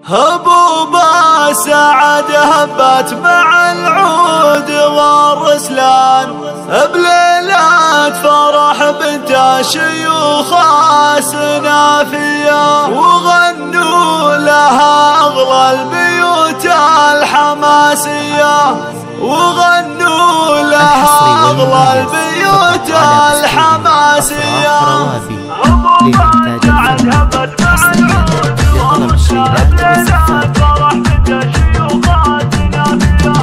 هبوبة سعد هبت مع العود والرسلان بليلة فرح بنت شيوخ سنافية، وغنوا لها أغلى البيوت الحماسية، وغنوا لها أغلى البيوت الحماسية. هبوبة سعد هبت مع العود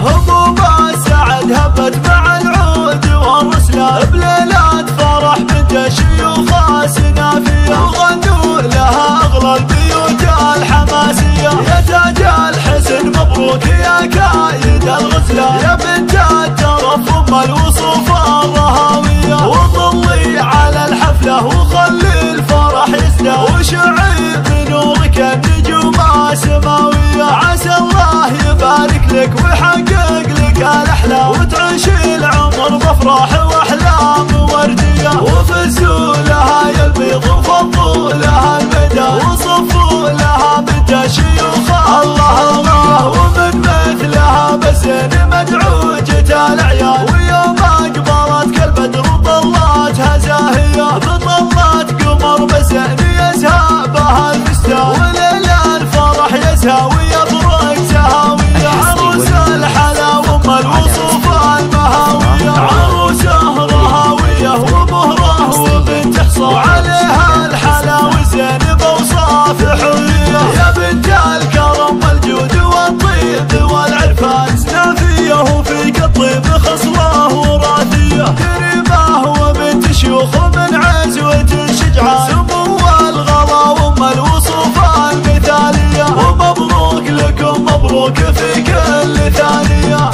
هبوبة سعد هبت مع العود والرسلان بليلة فرح بنت شيوخ سنافية، وغنوا لها أغلى البيوت الحماسية. يا تاج الحسن مبروك يا كايد الغزلان، يا بنت الترف أم الوصوف الرهاوية، وظلي على الحفلة وخلي الفرح يزداد، وشعي بنورك النجوم السماوية. عسى الله يبارك لك ويحقق لك الأحلام، وتعيش العمر بأفراح وأحلام وردية، وفزوا لها يا البيض وفضوا لها المدى، وصفوا لها بنت شيوخ الله الله. ومن مثلها بزين مدعوجة الأعيان، ويوم أقبلت كالبدر وطلتها زاهية، بطلت قمر بزين يزهى بها الفستان، وليل الفرح يزهى ويبرق زهاوية. عروس الحلا وام الوصوف المهاوية، عروسه رهاوية ومهره وبنت حصى، عليها الحلا وزين بأوصاف حلية. يا بنت الكرم والجود والطيب والعرفان، سنافية وفيك الطيب خصله وراثية، كريمة وبنت شيوخ من عزوة شجعان، سمو الغلا وام الوصوف المثالية. ومبروك لكم مبروك في كل ثانية.